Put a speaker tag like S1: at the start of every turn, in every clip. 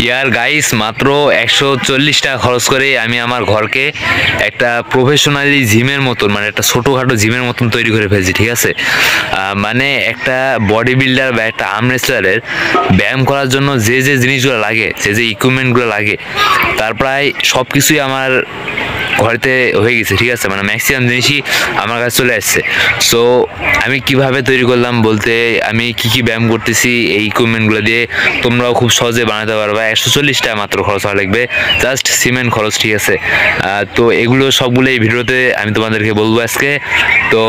S1: ইয়ার guys মাত্র 140 টাকা খরচ করে আমি আমার ঘরকে একটা প্রফেশনালি জিমের মতন, মানে একটা ছোটোখাটো জিমের মতন তৈরি করে ফেলছি, ঠিক আছে। মানে একটা বডি বিল্ডার বা একটা আর্ম রেসলারের ব্যায়াম করার জন্য যে যে জিনিসগুলো লাগে, যে ইকুইপমেন্টগুলো লাগে, তার প্রায় সব কিছুই আমার ঘরেতে হয়ে গেছে, ঠিক আছে। মানে ম্যাক্সিমাম জিনিসই আমার কাছে চলে আসছে। সো আমি কিভাবে তৈরি করলাম বলতে, আমি কি ব্যায়াম করতেছি এই ইকুইপমেন্টগুলো দিয়ে তোমরাও খুব সহজে বানাতে পারবা। 140 টাকা মাত্র খরচ হওয়া লাগবে, জাস্ট সিমেন্ট খরচ, ঠিক আছে। তো এগুলো সবগুলো এই ভিডিওতে আমি তোমাদেরকে বলবো আজকে। তো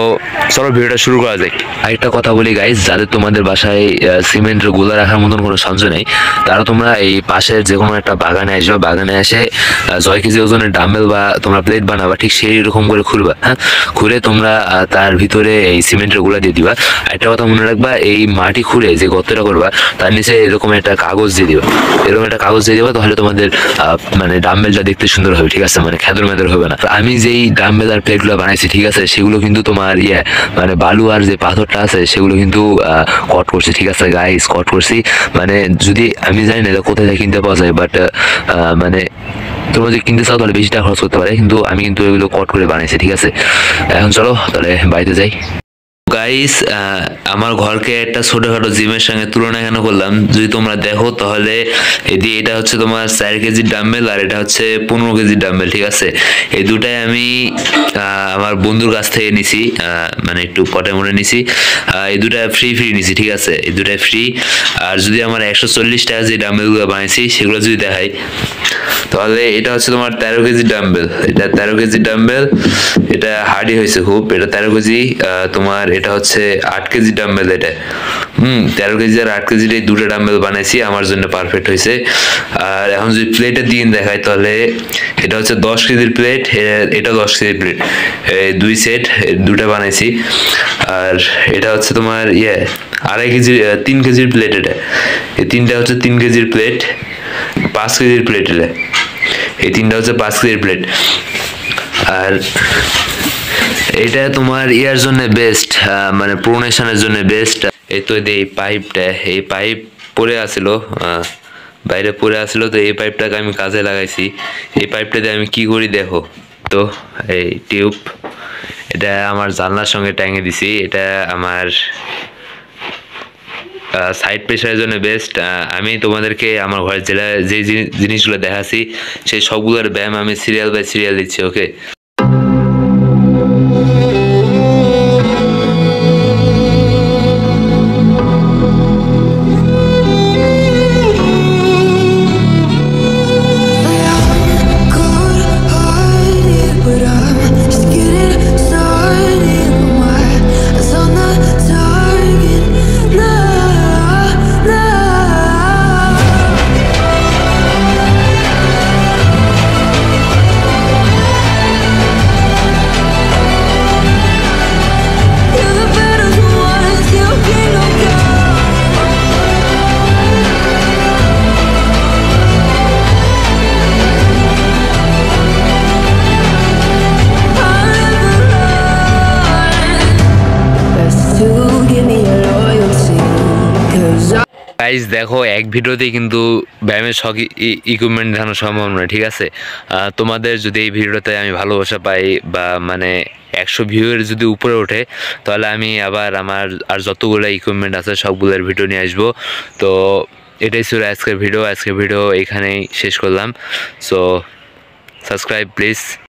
S1: চলো ভিডিওটা শুরু করা যাক। আরেকটা কথা বলি গাইস, যাদের তোমাদের বাসায় সিমেন্টের গুলা রাখার মতন কোনো সঞ্চয় নেই, তারা তোমরা এই পাশের যে কোনো একটা বাগানে আসবে, বাগানে এসে 6 কেজি ওজনের ডাম্বেল বা তোমরা প্লেট বানাবা, ঠিক সেই রকম করে খুলবা। হ্যাঁ, খুলে তোমরা তার ভিতরে এই সিমেন্টের গুলা দিয়ে দিবা। একটা কথা মনে রাখবা, এই মাটি খুঁড়ে যে গর্তটা করবা তার নিচে এরকম একটা কাগজ দিয়ে দিবা, এরকম একটা কাগজ দিয়ে দিবা, তাহলে তোমাদের মানে ডাম্বেলটা দেখতে সুন্দর হবে, ঠিক আছে, মানে খেদর মেদর হবে না। আমি যেই ডাম্বেল আর প্লেটগুলো বানাইছি, ঠিক আছে, সেগুলো কিন্তু তোমার মানে বালু আর যে পাথরটা আছে সেগুলো কিন্তু কট করছি, ঠিক আছে গাইস, কট করছি। মানে যদি আমি জানি না কোথায় কিনতে পাওয়া যায়, বাট মানে তোমরা যদি কিনতে চাও তাহলে বেশি টাকা খরচ করতে পারে, কিন্তু আমি কিন্তু এগুলো কট করে বানাইছি, ঠিক আছে। এখন চলো তাহলে বাড়িতে যাই। গাইস, আমার ঘরকে একটা ছোটখাটো জিমের সঙ্গে তুলনা কেন করলাম, যদি তোমরা দেখো তাহলে এটা হচ্ছে তোমার 4 কেজির ডাম্বেল আর এটা হচ্ছে 15 কেজির ডাম্বেল, ঠিক আছে। এই দুটাই আমি আমার বন্ধুর কাছ থেকে নিছি, মানে একটু পটে মনে নিছি। এই দুটা ফ্রি নিছি, ঠিক আছে, এই দুটাই ফ্রি। আর যদি আমার 140 টাকা যে ডাম্বেলগুলো বানাইছি সেগুলো যদি দেখাই, তাহলে এটা হচ্ছে তোমার 13 কেজির ডাম্বেল। এটা 13 কেজির ডাম্বেল, এটা হার্ডি হয়েছে খুব। এটা 13 কেজি। তোমার এটা হচ্ছে 8 কেজির ডাম্বেল। এটা 13 কেজি আর 8 কেজির এই দুটো ডাম্বেল বানাইছি, আমার জন্য পারফেক্ট হয়েছে। আর এখন যদি প্লেটের দিন দেখায়, তাহলে এটা হচ্ছে 10 কেজির প্লেট, এটা 10 কেজির প্লেট, দুই সেট, দুটা বানাইছি। আর এটা হচ্ছে তোমার 2.5 কেজি, 3 কেজির প্লেট। এটা এই তিনটা হচ্ছে 3 কেজির প্লেট, 5 কেজির প্লেট। এটা এই তিনটা হচ্ছে 5 কেজির প্লেট। আর এটা তোমার ইয়ার জন্য বেস্ট, মানে প্রোনেশনের জন্য বেস্ট। এই তো এই পাইপটা, এই পাইপ পরে আসিল, বাইরে পরে আসিল, তো এই পাইপটাকে আমি কাজে লাগাইছি। এই পাইপটা দিয়ে আমি কি করি দেখো তো, এই টিউব, এটা আমার জানলার সঙ্গে টাঙিয়ে দিছি। এটা আমার সাইড প্রেশারের জন্য বেস্ট। আমি তোমাদেরকে আমার ঘরে যে জিনিসগুলো দেখাচ্ছি সেই সবগুলোর ব্যায়াম আমি সিরিয়াল বাই সিরিয়াল দিচ্ছি, ওকে। গাইজ দেখো, এক ভিডিওতেই কিন্তু ব্যায়ামের সব ইকুইপমেন্ট দেখানো সম্ভব নয়, ঠিক আছে। তোমাদের যদি এই ভিডিওতে আমি ভালোবাসা পাই বা মানে 100 ভিউয়ের যদি উপরে ওঠে, তাহলে আমি আবার আমার আর যতগুলো ইকুইপমেন্ট আছে সবগুলোর ভিডিও নিয়ে আসবো। তো এটাই ছিল আজকের ভিডিও এখানেই শেষ করলাম। So subscribe please.